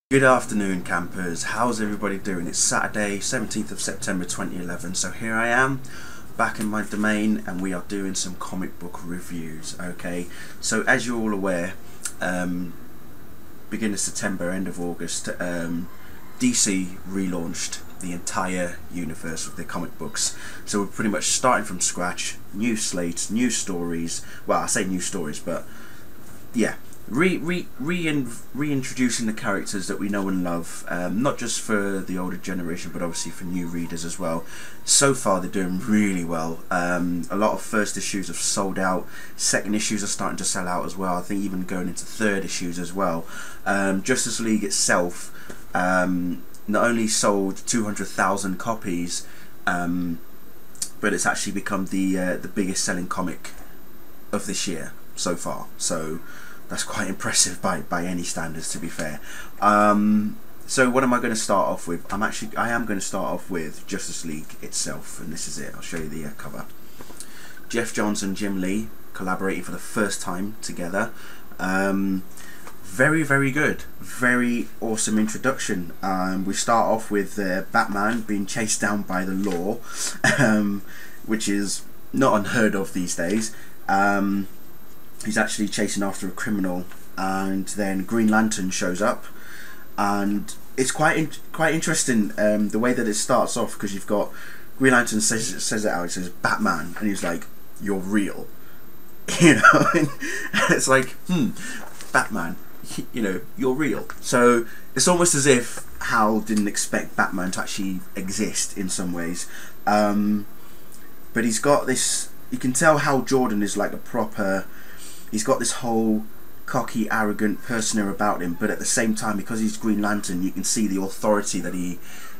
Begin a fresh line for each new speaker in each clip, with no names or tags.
Good afternoon, campers. How's everybody doing? It's Saturday, 17th of September 2011. So here I am, back in my domain, and we are doing some comic book reviews. Okay, so as you're all aware, beginning of September, end of August, DC relaunched the entire universe of their comic books. So we're pretty much starting from scratch, new slates, new stories. Well, I say new stories, but yeah. Reintroducing the characters that we know and love, not just for the older generation, but obviously for new readers as well. So far, they're doing really well. A lot of first issues have sold out. Second issues are starting to sell out as well. I think even going into third issues as well. Justice League itself not only sold 200,000 copies, but it's actually become the biggest selling comic of this year so far. So that's quite impressive by any standards, to be fair. So what am I going to start off with? I am going to start off with Justice League itself, and this is it. I'll show you the cover. Geoff Johns and Jim Lee collaborating for the first time together. Very, very good. Very awesome introduction. We start off with Batman being chased down by the law, which is not unheard of these days. He's actually chasing after a criminal, and then Green Lantern shows up, and it's quite interesting the way that it starts off, because you've got Green Lantern says it out. He says Batman, and he's like, "You're real," you know. And it's like, Batman, you know, you're real. So it's almost as if Hal didn't expect Batman to actually exist in some ways, but he's got this. You can tell Hal Jordan is like a proper. He's got this whole cocky, arrogant persona about him, but at the same time, because he's Green Lantern, you can see the authority that he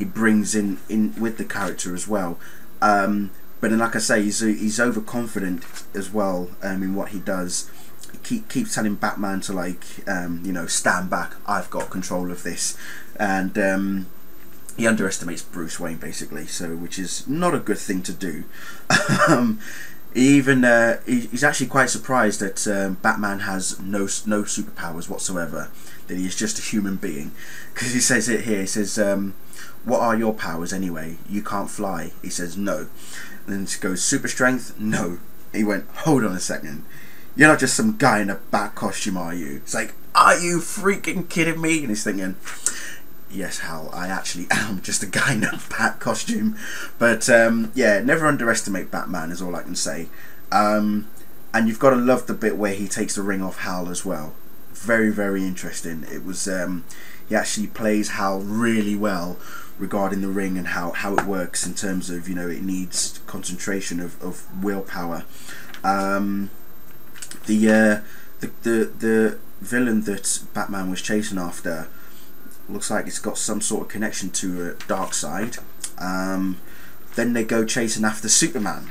brings in with the character as well. But then, like I say, he's overconfident as well in what he does. He keeps telling Batman to, like, you know, stand back. I've got control of this, and he underestimates Bruce Wayne basically. So, which is not a good thing to do. He's actually quite surprised that Batman has no superpowers whatsoever, that he is just a human being, because he says it here. He says, "What are your powers anyway? You can't fly." He says, "No." And then he goes, "Super strength?" "No." He went, "Hold on a second. You're not just some guy in a bat costume, are you?" It's like, "Are you freaking kidding me?" And he's thinking, yes, Hal, I actually am just a guy in a bat costume. But yeah, never underestimate Batman is all I can say. And you've got to love the bit where he takes the ring off Hal as well. Very, very interesting. It was he actually plays Hal really well regarding the ring and how it works in terms of, you know, it needs concentration of willpower. The villain that Batman was chasing after looks like it's got some sort of connection to Darkseid. Then they go chasing after Superman.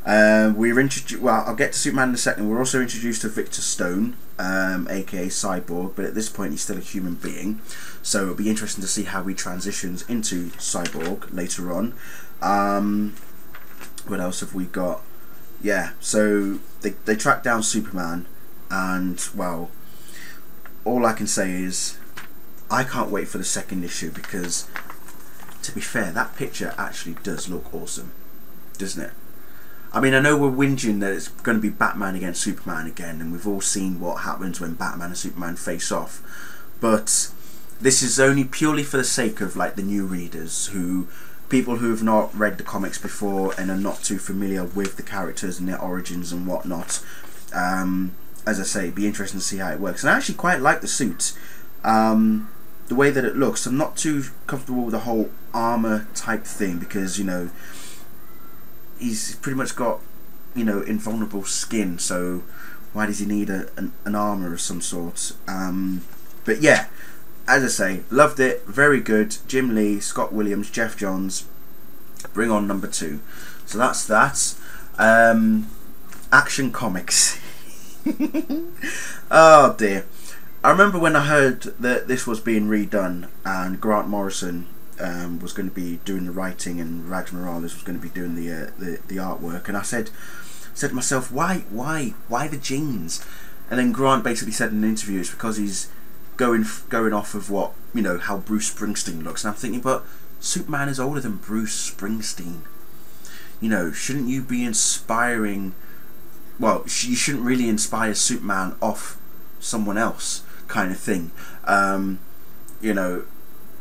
We're introduced. Well, I'll get to Superman in a second. We're also introduced to Victor Stone, aka Cyborg, but at this point he's still a human being. So it'll be interesting to see how he transitions into Cyborg later on. What else have we got? Yeah, so they track down Superman, and well, all I can say is, I can't wait for the second issue, because, to be fair, that picture actually does look awesome, doesn't it? I mean, I know we're whinging that it's going to be Batman against Superman again, and we've all seen what happens when Batman and Superman face off, but this is only purely for the sake of, like, the new readers, people who have not read the comics before and are not too familiar with the characters and their origins and whatnot. As I say, it'd be interesting to see how it works. And I actually quite like the suit. The way that it looks. I'm not too comfortable with the whole armor type thing, because, you know, he's pretty much got, you know, invulnerable skin, so why does he need an armor of some sort? But yeah, as I say, loved it, very good. Jim Lee, Scott Williams, Geoff Johns, bring on number 2. So that's that. Action Comics. Oh dear. I remember when I heard that this was being redone and Grant Morrison was going to be doing the writing and Rags Morales was going to be doing the artwork, and I said to myself, why the jeans? And then Grant basically said in an interview it's because he's going off of what, you know, how Bruce Springsteen looks, and I'm thinking, but Superman is older than Bruce Springsteen. You know, shouldn't you be inspiring? Well, you shouldn't really inspire Superman off someone else, kind of thing. You know,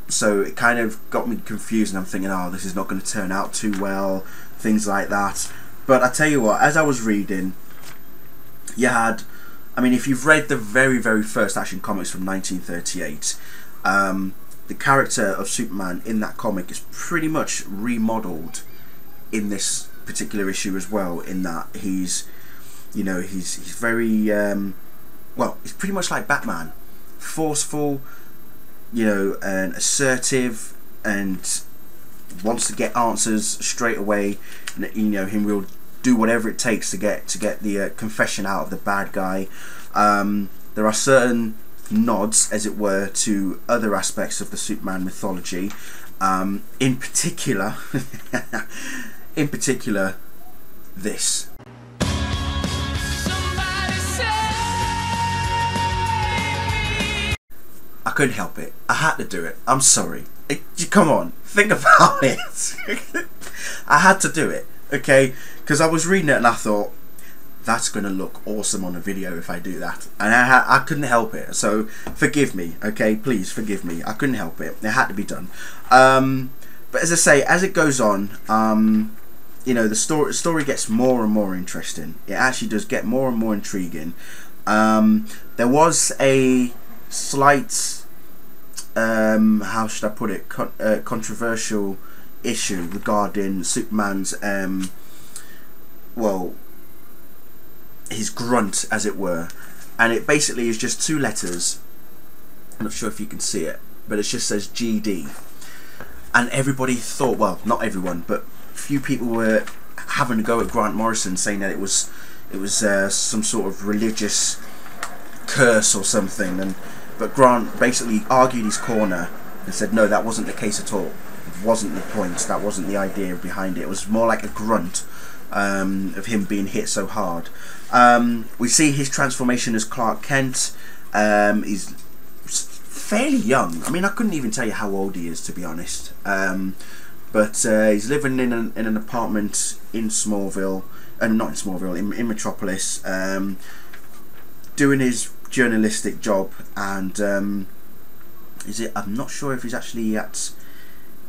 so it kind of got me confused, and I'm thinking, oh, this is not going to turn out too well, things like that. But I tell you what, as I was reading, you had, I mean, if you've read the very, very first Action Comics from 1938, the character of Superman in that comic is pretty much remodeled in this particular issue as well, in that he's, you know, he's very, well, he's pretty much like Batman, forceful, you know, and assertive, and wants to get answers straight away, and, you know, him will do whatever it takes to get the confession out of the bad guy. There are certain nods, as it were, to other aspects of the Superman mythology. In particular, this. I couldn't help it. I had to do it. I'm sorry. Come on, think about it. I had to do it, okay? Because I was reading it and I thought, that's going to look awesome on a video if I do that. And I couldn't help it. So forgive me, okay? Please forgive me. I couldn't help it. It had to be done. But as I say, as it goes on, you know, the story gets more and more interesting. It actually does get more and more intriguing. There was a slight, how should I put it, controversial issue regarding Superman's, well, his grunt, as it were, and it basically is just two letters. I'm not sure if you can see it, but it just says GD, and everybody thought, well, not everyone, but a few people were having a go at Grant Morrison, saying that it was some sort of religious curse or something, but Grant basically argued his corner and said, no, that wasn't the case at all. It wasn't the point. That wasn't the idea behind it. It was more like a grunt of him being hit so hard. We see his transformation as Clark Kent. He's fairly young. I mean, I couldn't even tell you how old he is, to be honest. But he's living in an apartment in Smallville, not in Smallville, in Metropolis, doing his journalistic job. And I'm not sure if he's actually at.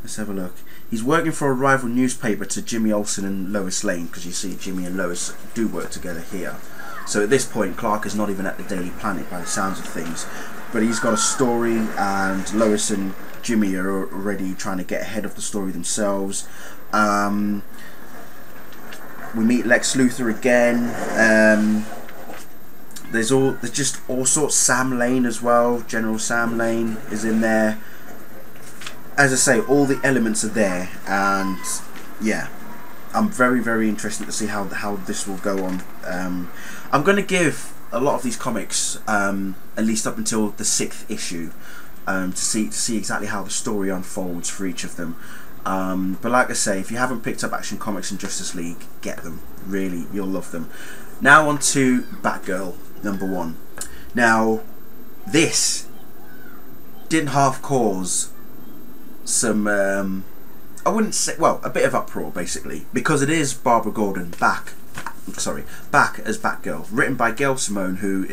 Let's have a look. He's working for a rival newspaper to Jimmy Olsen and Lois Lane, because you see Jimmy and Lois do work together here. So at this point, Clark is not even at the Daily Planet by the sounds of things. But he's got a story, and Lois and Jimmy are already trying to get ahead of the story themselves. We meet Lex Luthor again. There's just all sorts. Sam Lane as well. General Sam Lane is in there. As I say, all the elements are there, and yeah, I'm very, very interested to see how this will go on. I'm going to give a lot of these comics at least up until the 6th issue to see exactly how the story unfolds for each of them. But like I say, if you haven't picked up Action Comics and Justice League, get them. Really, you'll love them. Now on to Batgirl #1. Now, this didn't half cause some, I wouldn't say, well, a bit of uproar, basically, because it is Barbara Gordon back as Batgirl, written by Gail Simone, who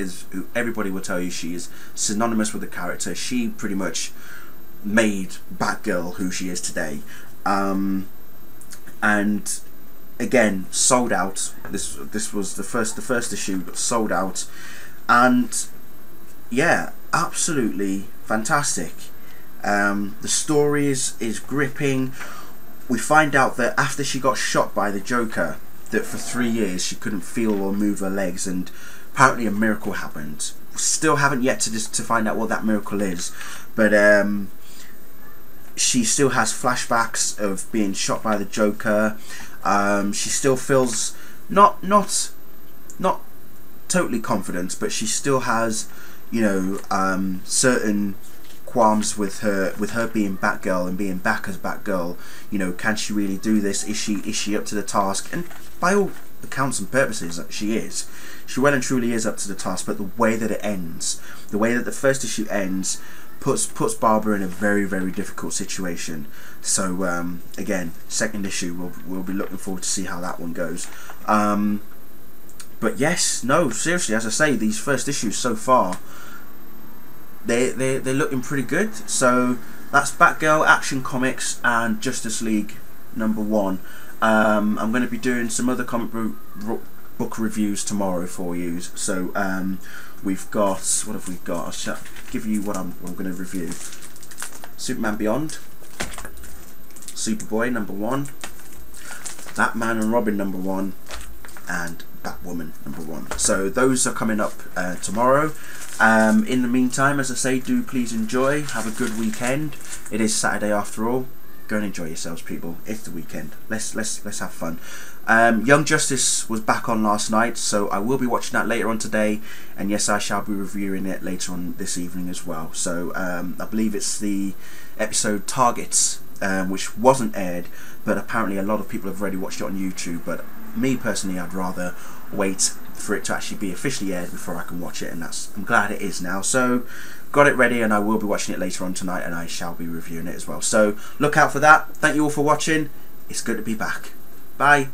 everybody will tell you she is synonymous with the character. She pretty much made Batgirl who she is today, and again, sold out. This was the first issue, but sold out, and yeah, absolutely fantastic. The story is gripping. We find out that after she got shot by the Joker, that for 3 years she couldn't feel or move her legs, and apparently a miracle happened. We still haven't yet to find out what that miracle is, but she still has flashbacks of being shot by the Joker. She still feels not totally confident, but she still has, you know, certain qualms with her being Batgirl and being back as Batgirl. You know, can she really do this? Is she up to the task? And by all counts and purposes, she is. She well and truly is up to the task, but the way that it ends, the way that the first issue ends, puts Barbara in a very, very difficult situation. So again, second issue, we'll be looking forward to see how that one goes. But yes, no, seriously, as I say, these first issues so far, they're looking pretty good. So that's Batgirl, Action Comics, and Justice League #1. I'm going to be doing some other comic book reviews tomorrow for you. So we've got, what have we got? I'll give you what I'm going to review. Superman Beyond, Superboy #1, Batman and Robin #1, and Batwoman #1. So those are coming up tomorrow. In the meantime, as I say, do please enjoy, have a good weekend. It is Saturday after all. Go and enjoy yourselves, people. It's the weekend. Let's have fun. Young Justice was back on last night, so I will be watching that later on today, and yes, I shall be reviewing it later on this evening as well. So I believe it's the episode Targets, which wasn't aired, but apparently a lot of people have already watched it on YouTube. But me personally, I'd rather wait for it to actually be officially aired before I can watch it, and I'm glad it is now. So got it ready, and I will be watching it later on tonight, and I shall be reviewing it as well. So look out for that. Thank you all for watching. It's good to be back. Bye.